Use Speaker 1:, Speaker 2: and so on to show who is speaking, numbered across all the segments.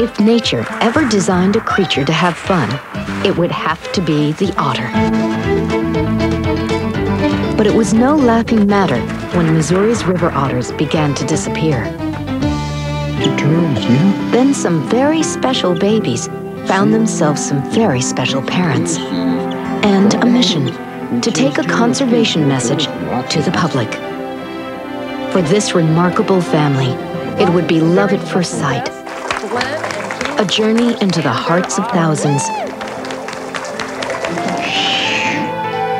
Speaker 1: If nature ever designed a creature to have fun, it would have to be the otter. But it was no laughing matter when Missouri's river otters began to disappear. Then some very special babies found themselves some very special parents and a mission to take a conservation message to the public. For this remarkable family, it would be love at first sight, a journey into the hearts of thousands,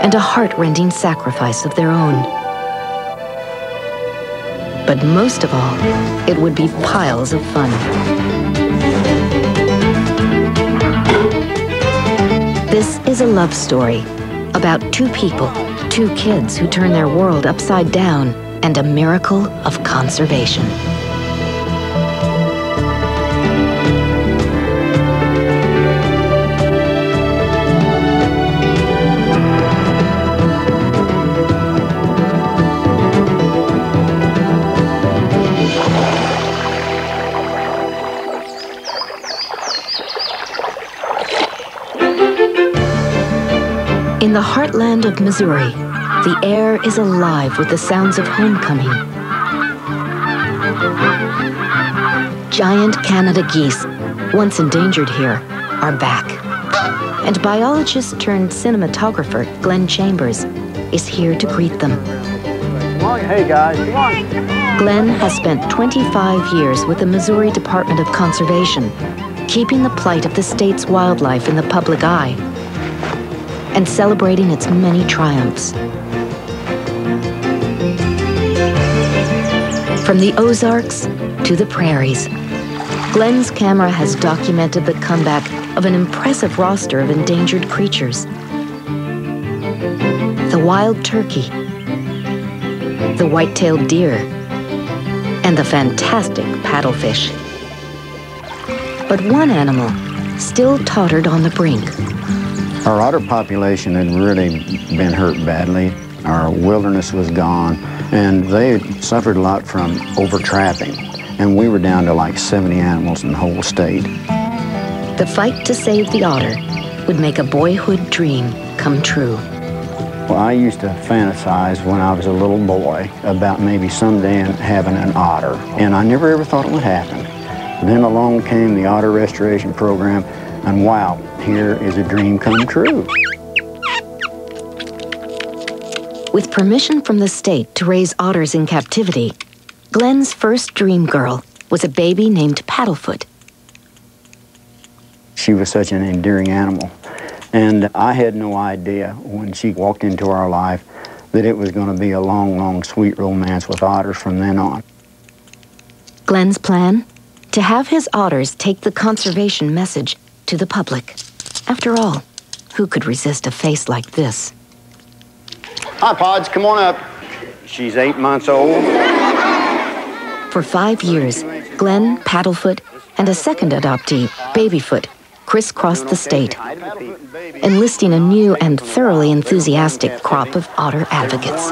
Speaker 1: and a heart-rending sacrifice of their own. But most of all, it would be piles of fun. This is a love story about two people, two kids who turn their world upside down, and a miracle of conservation. In the heartland of Missouri, the air is alive with the sounds of homecoming. Giant Canada geese, once endangered here, are back. And biologist turned cinematographer Glenn Chambers is here to greet them.
Speaker 2: Come on, hey guys, come on.
Speaker 1: Glenn has spent 25 years with the Missouri Department of Conservation, keeping the plight of the state's wildlife in the public eye and celebrating its many triumphs. From the Ozarks to the prairies, Glenn's camera has documented the comeback of an impressive roster of endangered creatures. The wild turkey, the white-tailed deer, and the fantastic paddlefish. But one animal still tottered on the brink.
Speaker 3: Our otter population had really been hurt badly. Our wilderness was gone, and they had suffered a lot from overtrapping. And we were down to like 70 animals in the whole state.
Speaker 1: The fight to save the otter would make a boyhood dream come true.
Speaker 3: Well, I used to fantasize when I was a little boy about maybe someday having an otter, and I never ever thought it would happen. Then along came the Otter Restoration Program, and wow, here is a dream come true.
Speaker 1: With permission from the state to raise otters in captivity, Glenn's first dream girl was a baby named Paddlefoot.
Speaker 3: She was such an endearing animal, and I had no idea when she walked into our life that it was going to be a long, long, sweet romance with otters from then on.
Speaker 1: Glenn's plan? To have his otters take the conservation message to the public. After all, who could resist a face like this?
Speaker 3: Hi, Pods, come on up. She's 8 months old.
Speaker 1: For 5 years, Glenn, Paddlefoot, and a second adoptee, Babyfoot, crisscrossed the state, enlisting a new and thoroughly enthusiastic crop of otter advocates.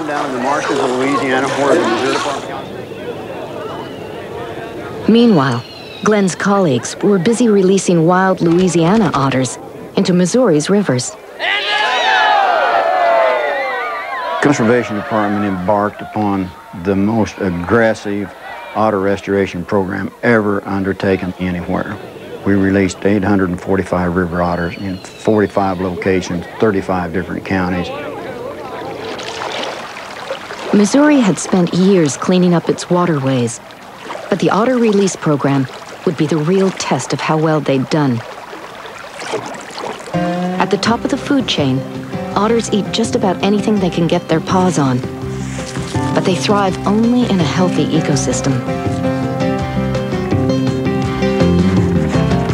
Speaker 1: Meanwhile, Glenn's colleagues were busy releasing wild Louisiana otters into Missouri's rivers.
Speaker 3: Conservation Department embarked upon the most aggressive otter restoration program ever undertaken anywhere. We released 845 river otters in 45 locations, 35 different counties.
Speaker 1: Missouri had spent years cleaning up its waterways, but the otter release program would be the real test of how well they'd done. At the top of the food chain, otters eat just about anything they can get their paws on, but they thrive only in a healthy ecosystem.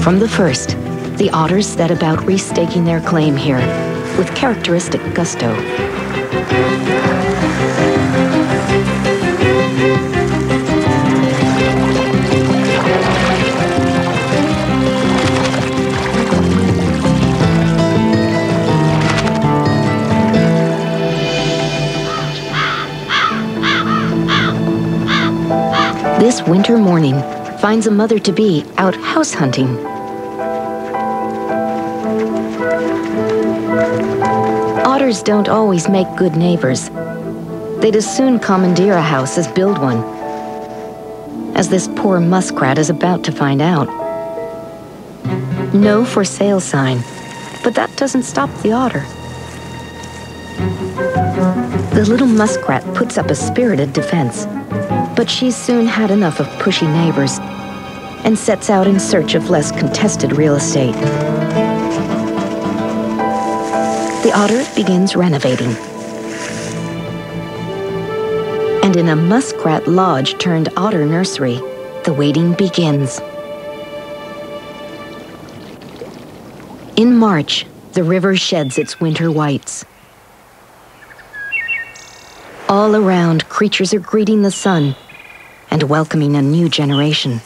Speaker 1: From the first, the otters set about restaking their claim here with characteristic gusto. This winter morning, finds a mother-to-be out house hunting. Otters don't always make good neighbors. They'd as soon commandeer a house as build one, as this poor muskrat is about to find out. No for sale sign, but that doesn't stop the otter. The little muskrat puts up a spirited defense, but she's soon had enough of pushy neighbors and sets out in search of less contested real estate. The otter begins renovating. And in a muskrat lodge turned otter nursery, the waiting begins. In March, the river sheds its winter whites. All around, creatures are greeting the sun and welcoming a new generation.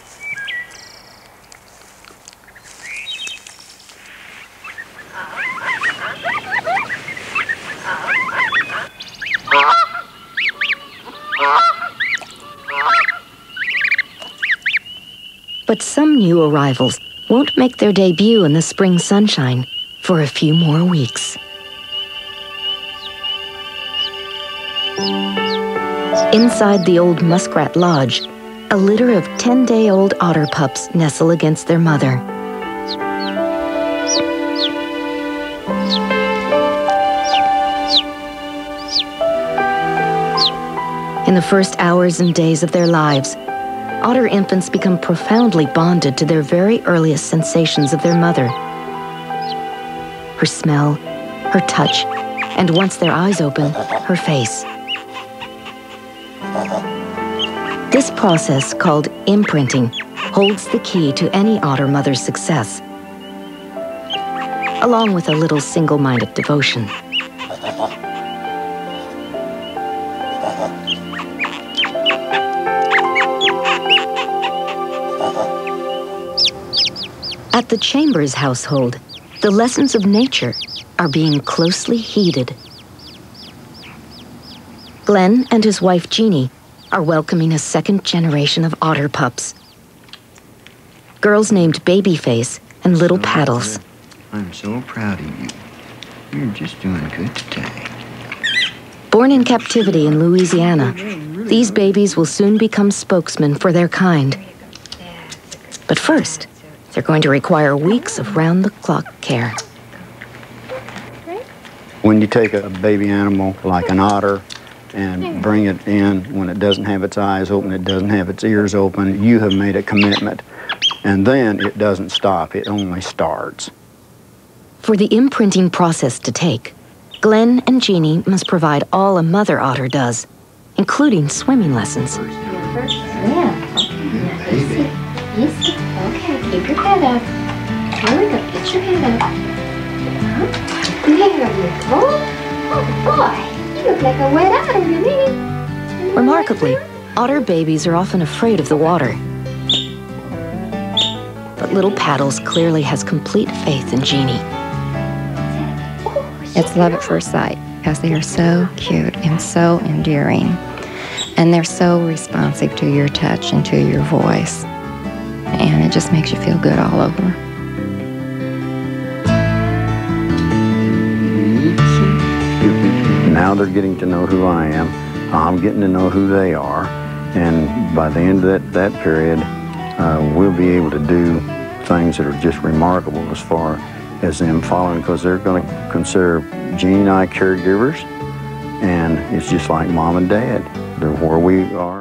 Speaker 1: But some new arrivals won't make their debut in the spring sunshine for a few more weeks. Inside the old muskrat lodge, a litter of 10-day-old otter pups nestle against their mother. In the first hours and days of their lives, otter infants become profoundly bonded to their very earliest sensations of their mother. Her smell, her touch, and once their eyes open, her face. This process, called imprinting, holds the key to any otter mother's success, along with a little single-minded devotion. At the Chambers household, the lessons of nature are being closely heeded. Glenn and his wife Jeannie are welcoming a second generation of otter pups. Girls named Babyface and Little Paddles.
Speaker 3: I'm so proud of you. You're just doing good today.
Speaker 1: Born in captivity in Louisiana, these babies will soon become spokesmen for their kind. But first, they're going to require weeks of round-the-clock care.
Speaker 3: When you take a baby animal like an otter and bring it in when it doesn't have its eyes open, it doesn't have its ears open, you have made a commitment. And then it doesn't stop, it only starts.
Speaker 1: For the imprinting process to take, Glenn and Jeannie must provide all a mother otter does, including swimming lessons.
Speaker 4: Yeah. Okay. Easy. Okay. Keep your head up. Here we go. Get your head up. There you go. Oh boy. You look like a wet otter to me.
Speaker 1: Remarkably, otter babies are often afraid of the water. But Little Paddles clearly has complete faith in Jeannie.
Speaker 5: It's love at first sight because they are so cute and so endearing. And they're so responsive to your touch and to your voice. And it just makes you feel good all over.
Speaker 3: Now they're getting to know who I am. I'm getting to know who they are. And by the end of that period, we'll be able to do things that are just remarkable as far as them following, because they're going to consider Jeannie and I caregivers, and it's just like mom and dad. They're where we are.